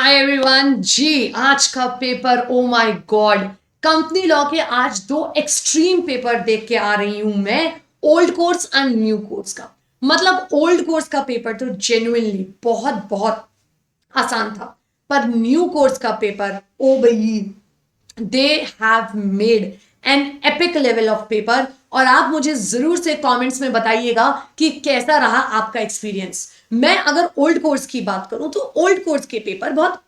Hi everyone जी। आज का paper oh my God, company law के आज दो एक्सट्रीम पेपर देख के आ रही हूं मैं। Old course and new course का मतलब ओल्ड कोर्स का पेपर तो जेन्युइनली बहुत बहुत आसान था, पर न्यू कोर्स का पेपर ओ भाई, they have made an epic level of paper. और आप मुझे जरूर से कमेंट्स में बताइएगा कि कैसा रहा आपका एक्सपीरियंस। मैं अगर ओल्ड कोर्स की बात करूं तो ओल्ड कोर्स के पेपर बहुत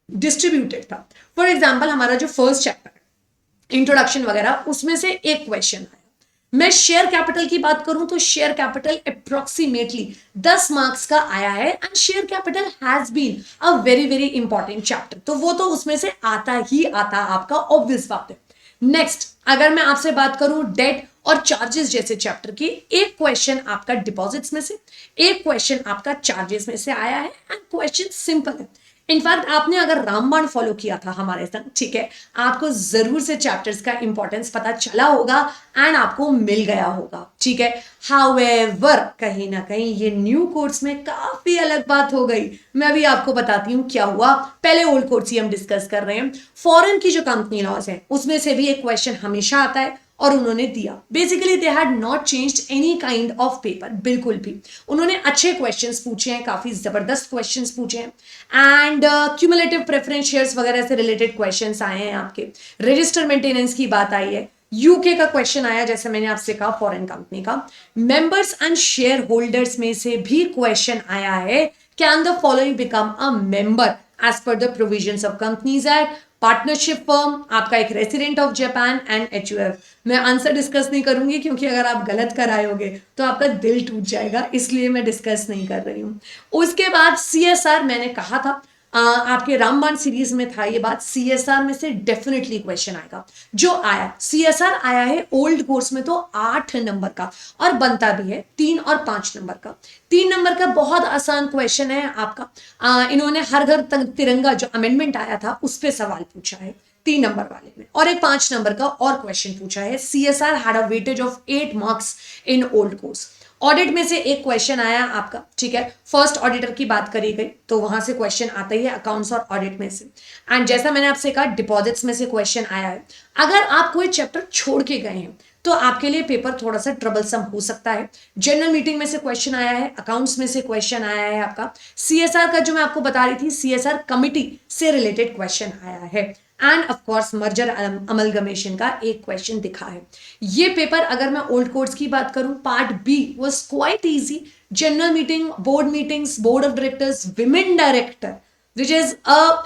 डिस्ट्रीब्यूटेड था। फॉर एग्जाम्पल हमारा जो फर्स्ट चैप्टर है इंट्रोडक्शन वगैरह, उसमें से एक क्वेश्चन आया। मैं शेयर कैपिटल की बात करूं तो शेयर कैपिटल अप्रोक्सीमेटली 10 मार्क्स का आया है and share capital has been a very very important chapter, तो वो तो उसमें से आता ही आता आपका, ऑब्वियस बात है। नेक्स्ट अगर मैं आपसे बात करूं डेट और चार्जेस जैसे चैप्टर की, एक क्वेश्चन आपका डिपॉजिट्स में से, एक क्वेश्चन आपका चार्जेस में से आया है एंड क्वेश्चन सिंपल है। इनफैक्ट आपने अगर रामबाण फॉलो किया था हमारे संग, ठीक है, आपको जरूर से चैप्टर्स का इंपॉर्टेंस पता चला होगा एंड आपको मिल गया होगा, ठीक है। हाउएवर कहीं ना कहीं ये न्यू कोर्स में काफी अलग बात हो गई। मैं अभी आपको बताती हूँ क्या हुआ। पहले ओल्ड कोर्स ही हम डिस्कस कर रहे हैं। फॉरेन की जो कंपनी लॉज है उसमें से भी एक क्वेश्चन हमेशा आता है और उन्होंने दिया। Basically they had not changed any kind of paper, बिल्कुल भी। उन्होंने अच्छे क्वेश्चंस पूछे हैं, काफी जबरदस्त क्वेश्चंस पूछे हैं एंड क्यूमुलेटिव प्रेफरेंस शेयर्स वगैरह से रिलेटेड क्वेश्चंस आए हैं आपके। रजिस्टर मेंटेनेंस की बात आई है, यूके का क्वेश्चन आया जैसे मैंने आपसे कहा, फॉरेन कंपनी का। मेंबर्स एंड शेयर होल्डर्स में से भी क्वेश्चन आया है, can the following become a member as per the provisions of companies act. Partnership firm आपका एक resident of Japan and HUF. मैं आंसर डिस्कस नहीं करूंगी क्योंकि अगर आप गलत करायोगे तो आपका दिल टूट जाएगा, इसलिए मैं डिस्कस नहीं कर रही हूं। उसके बाद सीएसआर मैंने कहा था, आपके रामबाण सीरीज में था ये बात, सीएसआर में से डेफिनेटली क्वेश्चन आएगा। जो आया सीएसआर आया है ओल्ड कोर्स में तो 8 नंबर का, और बनता भी है 3 और 5 नंबर का। 3 नंबर का बहुत आसान क्वेश्चन है आपका। इन्होंने हर घर तिरंगा जो अमेंडमेंट आया था उस पर सवाल पूछा है 3 नंबर वाले में, और एक 5 नंबर का और क्वेश्चन पूछा है। CSR had a weightage of 8 marks in old course. Audit में से एक क्वेश्चन आया आपका, ठीक है, फर्स्ट ऑडिटर की बात करी गई तो वहां से क्वेश्चन आता ही है अकाउंट्स और ऑडिट में से। एंड जैसा मैंने आपसे कहा डिपॉजिट्स में से क्वेश्चन आया है। अगर आप कोई चैप्टर छोड़ के गए हैं तो आपके लिए पेपर थोड़ा सा ट्रबलसम हो सकता है। जनरल मीटिंग में से क्वेश्चन आया है, अकाउंट्स में से क्वेश्चन आया है आपका। सीएसआर का जो मैं आपको बता रही थी, सीएसआर कमिटी से रिलेटेड क्वेश्चन आया है end of course merger amalgamation का एक क्वेश्चन दिखा है। ये पेपर अगर मैं ओल्ड कोर्स की बात करूं, part B was quite easy. General meeting, board meetings, board of directors, women director, which is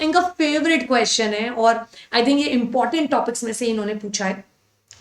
इनका फेवरेट क्वेश्चन है और आई थिंक ये इंपॉर्टेंट टॉपिक्स में से इन्होंने पूछा है।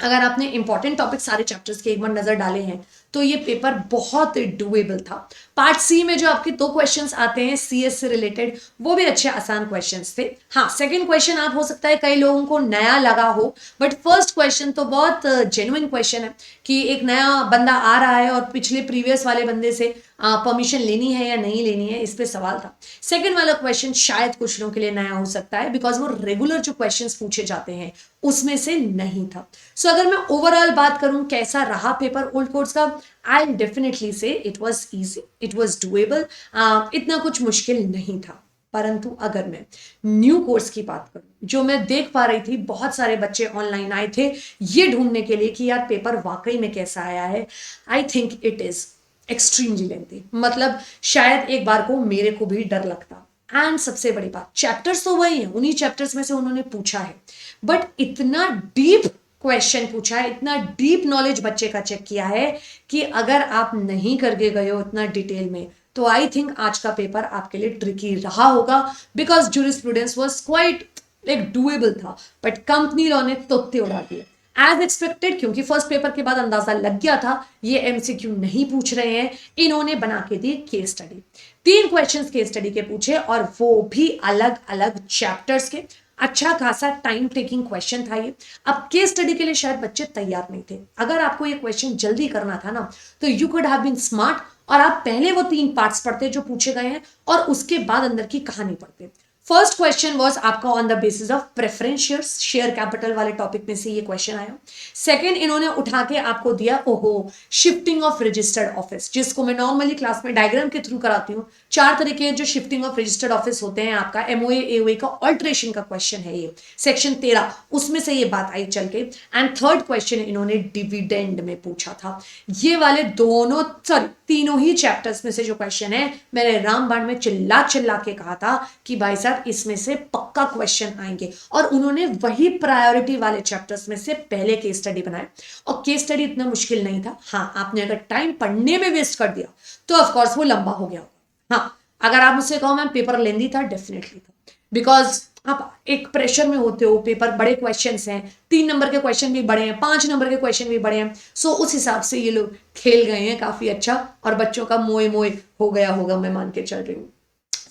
अगर आपने इंपॉर्टेंट टॉपिक सारे चैप्टर्स के एक बार नजर डाले हैं तो ये पेपर बहुत डुएबल था। पार्ट सी में जो आपके 2 क्वेश्चंस आते हैं सीएस से रिलेटेड, वो भी अच्छे आसान क्वेश्चंस थे। हाँ, सेकंड क्वेश्चन आप हो सकता है कई लोगों को नया लगा हो, बट फर्स्ट क्वेश्चन तो बहुत जेन्युइन क्वेश्चन है कि एक नया बंदा आ रहा है और पिछले प्रीवियस वाले बंदे से परमिशन लेनी है या नहीं लेनी है, इस पे सवाल था। सेकंड वाला क्वेश्चन शायद कुछ लोगों के लिए नया हो सकता है बिकॉज वो रेगुलर जो क्वेश्चंस पूछे जाते हैं उसमें से नहीं था। सो अगर मैं ओवरऑल बात करूं कैसा रहा पेपर ओल्ड कोर्स का, I definitely say it was easy, it was doable, इतना कुछ मुश्किल नहीं था। परंतु अगर मैं न्यू कोर्स की बात करूं, जो मैं देख पा रही थी बहुत सारे बच्चे ऑनलाइन आए थे ये ढूंढने के लिए कि यार पेपर वाकई में कैसा आया है, I think it is extremely lengthy. मतलब शायद एक बार को मेरे को भी डर लगता। एंड सबसे बड़ी बात, चैप्टर्स तो वही है, उन्हीं चैप्टर्स में से उन्होंने पूछा है, बट इतना डीप क्वेश्चन पूछा है, इतना डीप नॉलेज बच्चे का चेक किया है कि अगर आप नहीं करके गए हो इतना डिटेल में तो आई थिंक आज का पेपर आपके लिए ट्रिकी रहा होगा because jurisprudence was quite like doable था, बट कंपनी लॉ ने तोते उड़ा दिए एज एक्सपेक्टेड, क्योंकि फर्स्ट पेपर के बाद अंदाजा लग गया था ये एमसीक्यू नहीं पूछ रहे हैं। इन्होंने बना के the case study, 3 questions case study के पूछे और वो भी अलग अलग चैप्टर्स के। अच्छा खासा टाइम टेकिंग क्वेश्चन था ये। अब केस स्टडी के लिए शायद बच्चे तैयार नहीं थे। अगर आपको ये क्वेश्चन जल्दी करना था ना तो you could have been smart और आप पहले वो 3 पार्ट्स पढ़ते जो पूछे गए हैं और उसके बाद अंदर की कहानी पढ़ते। फर्स्ट क्वेश्चन वाज आपका on the basis of preference shares, share capital वाले टॉपिक में से ये क्वेश्चन आया। सेकंड इन्होंने उठा के आपको दिया ओहो शिफ्टिंग ऑफ रजिस्टर्ड ऑफिस, जिसको मैं नॉर्मली क्लास में डायग्राम के थ्रू कराती हूँ। 4 तरीके जो शिफ्टिंग ऑफ रजिस्टर्ड ऑफिस होते हैं, आपका एमओए एओए का ऑल्ट्रेशन का क्वेश्चन है ये, सेक्शन 13 उसमें से ये बात आई चल के। एंड थर्ड क्वेश्चन इन्होंने डिविडेंड में पूछा था। ये वाले दोनों तीनों ही चैप्टर्स में से जो क्वेश्चन है, मैंने रामबाण में चिल्ला चिल्ला के कहा था कि भाई साहब इसमें से पक्का क्वेश्चन आएंगे, और उन्होंने वही प्रायोरिटी वाले चैप्टर्स में से पहले केस स्टडी बनाए। और केस स्टडी इतना मुश्किल नहीं था। हाँ, आपने अगर टाइम पढ़ने में वेस्ट कर दिया तो ऑफकोर्स वो लंबा हो गया होगा। हाँ, अगर आप मुझसे कहो मैम पेपर लेंदी था, डेफिनेटली था, बिकॉज आप एक प्रेशर में होते हो, पेपर बड़े क्वेश्चंस हैं, 3 नंबर के क्वेश्चन भी बड़े हैं, 5 नंबर के क्वेश्चन भी बड़े हैं। सो उस हिसाब से ये लोग खेल गए हैं काफी अच्छा, और बच्चों का मोए मोए हो गया होगा, मैं मान के चल रही हूँ।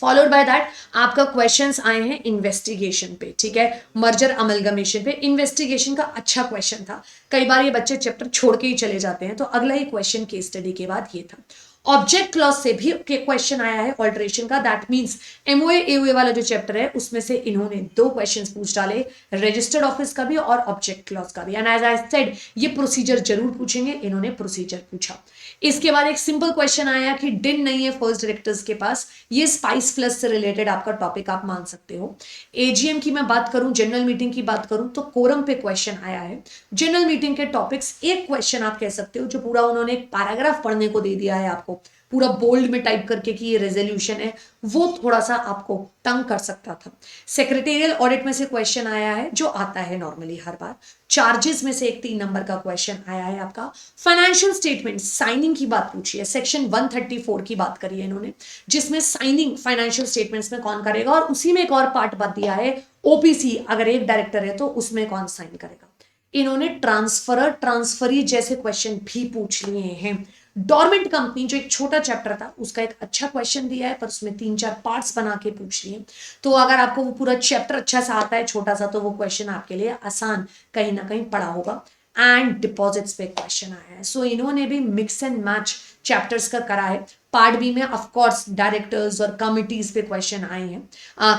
फॉलोड बाय दैट आपका क्वेश्चंस आए हैं इन्वेस्टिगेशन पे, ठीक है, मर्जर अमलगमेशन पे। इन्वेस्टिगेशन का अच्छा क्वेश्चन था। कई बार ये बच्चे चैप्टर छोड़ के ही चले जाते हैं, तो अगला ही क्वेश्चन केस स्टडी के बाद ये था। ऑब्जेक्ट क्लॉज से भी क्वेश्चन आया है ऑल्टरेशन का। दैट मींस एमओए एओए वाला जो चैप्टर है उसमें से इन्होंने 2 क्वेश्चंस पूछ डाले, रजिस्टर्ड ऑफिस का भी और ऑब्जेक्ट क्लॉज का भी। एंड एज आई सेड ये प्रोसीजर जरूर पूछेंगे, इन्होंने प्रोसीजर पूछा। इसके बाद एक सिंपल क्वेश्चन आया कि डिन नहीं है फर्स्ट डायरेक्टर्स के पास, ये स्पाइस प्लस से रिलेटेड आपका टॉपिक आप मान सकते हो। एजीएम की मैं बात करूं, जनरल मीटिंग की बात करूं, तो कोरम पे क्वेश्चन आया है। जनरल मीटिंग के टॉपिक्स, एक क्वेश्चन आप कह सकते हो जो पूरा उन्होंने एक पैराग्राफ पढ़ने को दे दिया है आपको, पूरा बोल्ड में टाइप करके कि ये रेजोल्यूशन है, वो थोड़ा सा आपको तंग कर सकता था। सेक्रेटेरियल ऑडिट में से क्वेश्चन आया है जो आता है नॉर्मली हर बार। चार्जेस में से एक 3 नंबर का क्वेश्चन आया है आपका। फाइनेंशियल स्टेटमेंट साइनिंग की बात पूछी है, सेक्शन 134 की बात करी है इन्होंने, जिसमें साइनिंग फाइनेंशियल स्टेटमेंट्स में कौन करेगा, और उसी में एक और पार्ट बता दिया है ओपीसी अगर एक डायरेक्टर है तो उसमें कौन साइन करेगा। इन्होंने ट्रांसफरर ट्रांसफरी जैसे क्वेश्चन भी पूछ लिए हैं। डॉर्मेंट कंपनी जो एक छोटा चैप्टर था उसका एक अच्छा क्वेश्चन दिया है, पर उसमें 3-4 पार्ट्स बना के पूछ लिए। तो अगर आपको वो पूरा चैप्टर अच्छा सा आता है छोटा सा, तो वो क्वेश्चन आपके लिए आसान कहीं ना कहीं पड़ा होगा। एंड डिपॉजिट्स पे क्वेश्चन आया है। सो इन्होंने भी मिक्स एंड मैच चैप्टर्स का करा है। पार्ट बी में ऑफ कोर्स डायरेक्टर्स और कमिटीज पे क्वेश्चन आए हैं।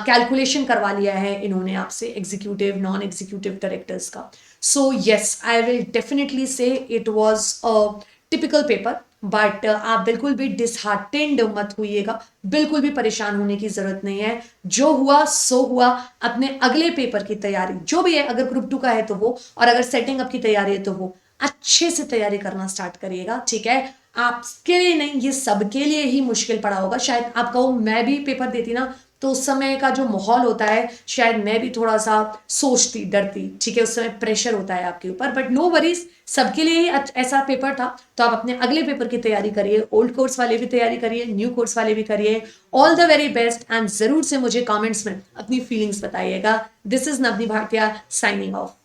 कैलकुलेशन करवा लिया है इन्होंने आपसे एग्जीक्यूटिव नॉन एग्जीक्यूटिव डायरेक्टर्स का। So yes, I will definitely say it was a typical paper, but आप बिल्कुल भी डिसहार्टेंड मत होइएगा, बिल्कुल भी परेशान होने की जरूरत नहीं है। जो हुआ सो हुआ। अपने अगले पेपर की तैयारी जो भी है, अगर ग्रुप 2 का है तो वो, और अगर सेटिंग अप की तैयारी है तो वो अच्छे से तैयारी करना स्टार्ट करिएगा, ठीक है। आपके लिए नहीं, ये सबके लिए ही मुश्किल पड़ा होगा। शायद आप कहो मैं भी पेपर देती ना तो उस समय का जो माहौल होता है शायद मैं भी थोड़ा सा सोचती डरती, ठीक है, उस समय प्रेशर होता है आपके ऊपर, बट नो वरीज, सबके लिए ही ऐसा पेपर था। तो आप अपने अगले पेपर की तैयारी करिए, ओल्ड कोर्स वाले भी तैयारी करिए, न्यू कोर्स वाले भी करिए। All the very best, and जरूर से मुझे कमेंट्स में अपनी फीलिंग्स बताइएगा। This is Navni Bhatia signing off.